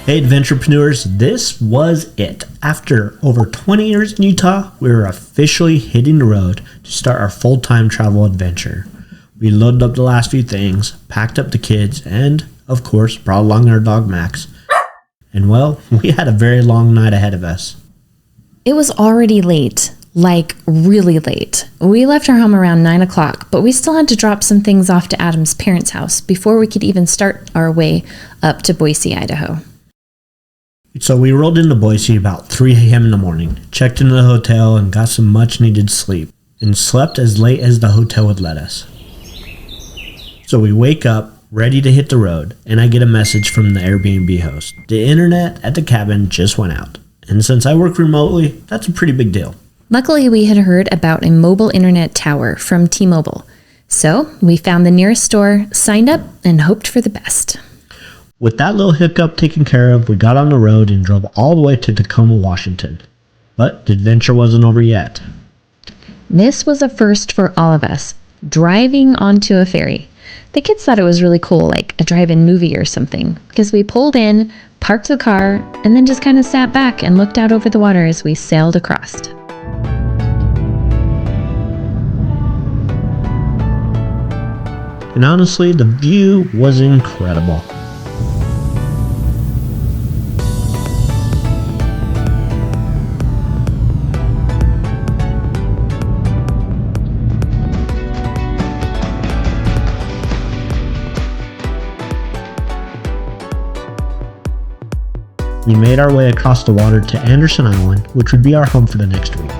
Hey adventurepreneurs, this was it. After over 20 years in Utah, we were officially hitting the road to start our full-time travel adventure. We loaded up the last few things, packed up the kids, and, of course, brought along our dog Max. And well, we had a very long night ahead of us. It was already late, like really late. We left our home around 9 o'clock, but we still had to drop some things off to Adam's parents' house before we could even start our way up to Boise, Idaho. So we rolled into Boise about 3 a.m. in the morning, checked into the hotel and got some much needed sleep, and slept as late as the hotel would let us. So we wake up, ready to hit the road, and I get a message from the Airbnb host. The internet at the cabin just went out, and since I work remotely, that's a pretty big deal. Luckily, we had heard about a mobile internet tower from T-Mobile, so we found the nearest store, signed up, and hoped for the best. With that little hiccup taken care of, we got on the road and drove all the way to Tacoma, Washington. But the adventure wasn't over yet. This was a first for all of us, driving onto a ferry. The kids thought it was really cool, like a drive-in movie or something, because we pulled in, parked the car, and then just kind of sat back and looked out over the water as we sailed across. And honestly, the view was incredible. We made our way across the water to Anderson Island, which would be our home for the next week.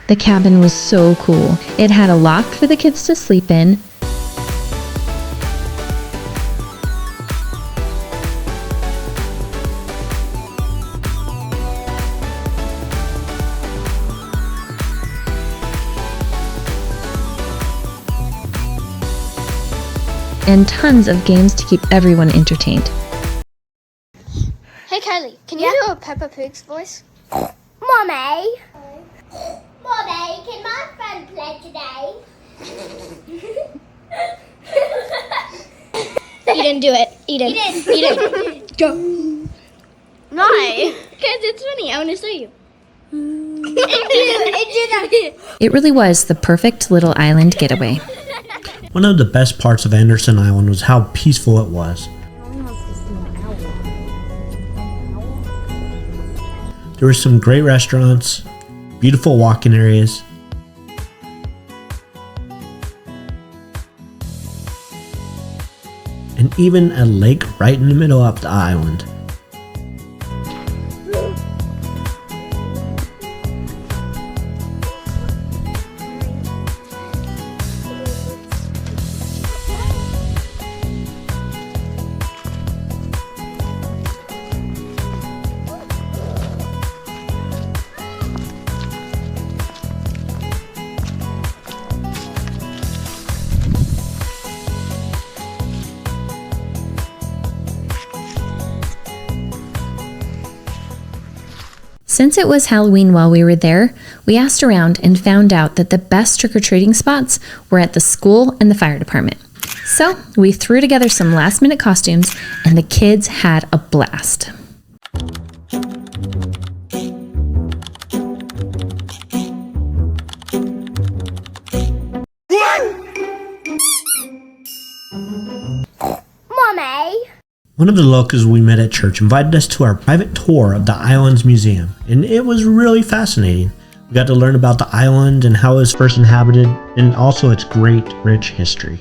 The cabin was so cool. It had a loft for the kids to sleep in, and tons of games to keep everyone entertained. Hey Kylie, can you do a Peppa Pig's voice? Mommy! Mommy, can my friend play today? Eden, do it. Eden. Go. Why? Because it's funny. I want to show you. It really was the perfect little island getaway. One of the best parts of Anderson Island was how peaceful it was. There were some great restaurants, beautiful walking areas, and even a lake right in the middle of the island. Since it was Halloween while we were there, we asked around and found out that the best trick-or-treating spots were at the school and the fire department. So we threw together some last-minute costumes, and the kids had a blast. Mommy! One of the locals we met at church invited us to our private tour of the island's museum, and it was really fascinating. We got to learn about the island and how it was first inhabited, and also its great, rich history.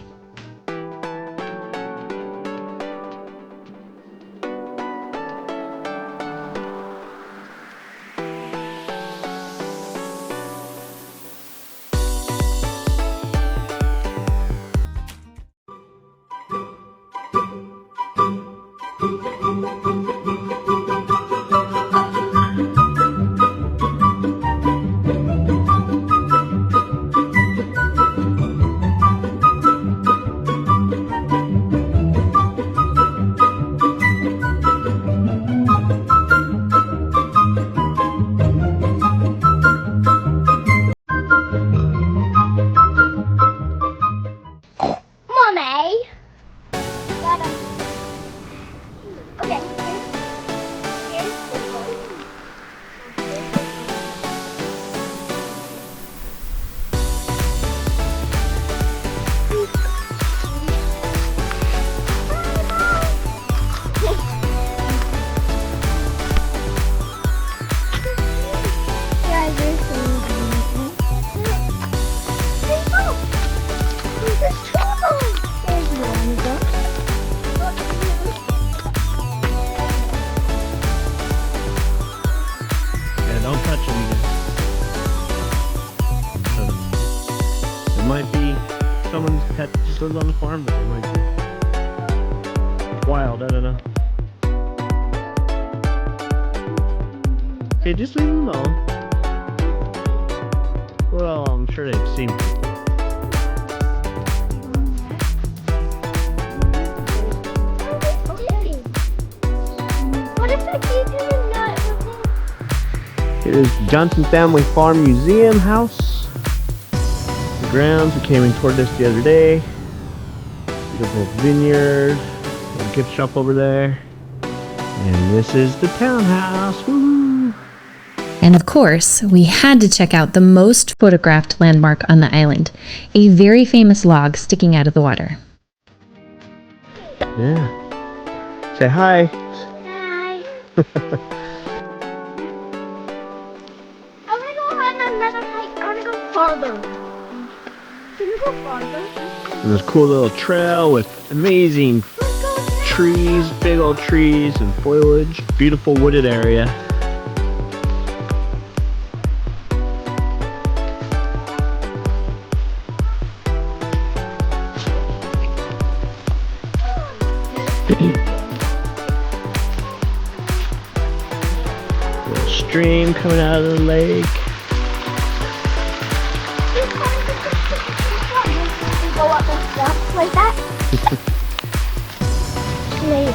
someone's pet just lives on the farm, but they might be wild, I don't know. Okay, just leave them alone. Well, I'm sure they've seen people. What if I keep him in that? Here's the Johnson Family Farm Museum house. The grounds, we came in toward this the other day. Beautiful vineyard, a gift shop over there. And this is the townhouse. Woo! And of course, we had to check out the most photographed landmark on the island, a very famous log sticking out of the water. Yeah. Say hi. Hi. I want to go on another hike. I want to go farther. Can you go farther? And this cool little trail with amazing trees, big old trees and foliage. Beautiful wooded area. Little stream coming out of the lake. Go up the steps like that.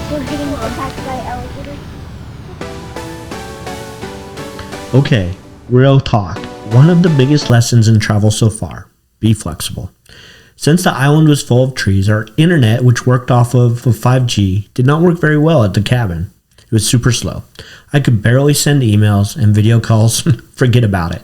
We're getting attacked by alligators. Okay, real talk. One of the biggest lessons in travel so far, be flexible. Since the island was full of trees, our internet, which worked off of 5G, did not work very well at the cabin. It was super slow. I could barely send emails and video calls, forget about it.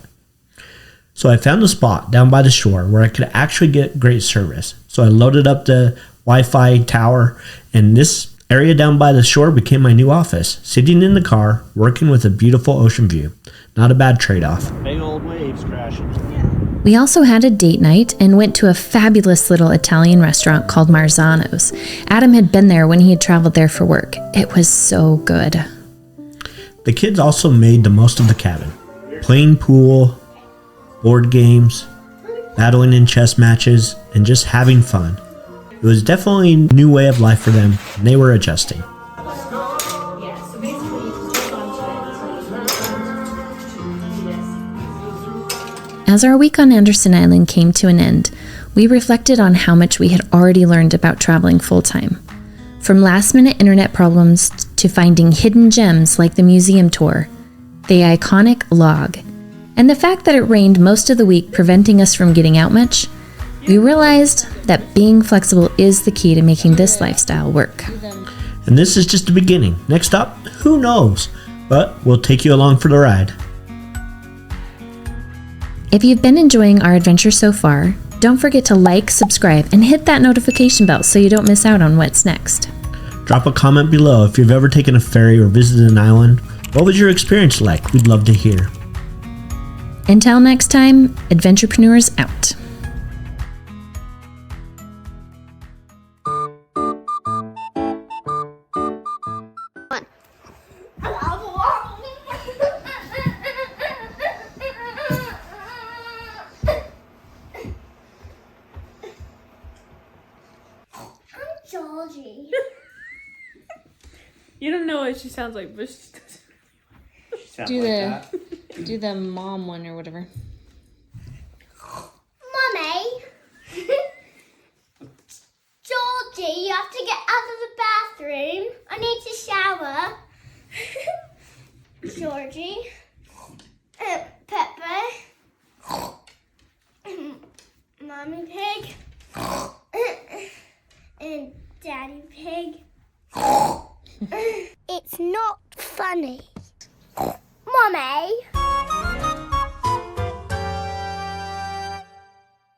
So I found a spot down by the shore where I could actually get great service. So I loaded up the Wi-Fi tower, and this area down by the shore became my new office, sitting in the car, working with a beautiful ocean view. Not a bad trade-off. Big old waves crashing. We also had a date night and went to a fabulous little Italian restaurant called Marzano's. Adam had been there when he had traveled there for work. It was so good. The kids also made the most of the cabin, playing pool, board games, battling in chess matches, and just having fun. It was definitely a new way of life for them, and they were adjusting. As our week on Anderson Island came to an end, we reflected on how much we had already learned about traveling full-time. From last-minute internet problems to finding hidden gems like the museum tour, the iconic log, and the fact that it rained most of the week preventing us from getting out much, we realized that being flexible is the key to making this lifestyle work. And this is just the beginning. Next up, who knows? But we'll take you along for the ride. If you've been enjoying our adventure so far, don't forget to like, subscribe, and hit that notification bell so you don't miss out on what's next. Drop a comment below if you've ever taken a ferry or visited an island. What was your experience like? We'd love to hear. Until next time, Adventurepreneurs out. Georgie. You don't know what she sounds like, but she does. Do the mom one or whatever. Mummy. Georgie, you have to get out of the bathroom. I need to shower. Georgie. Pepper. Mommy Pig. And Daddy Pig. It's not funny. Mommy.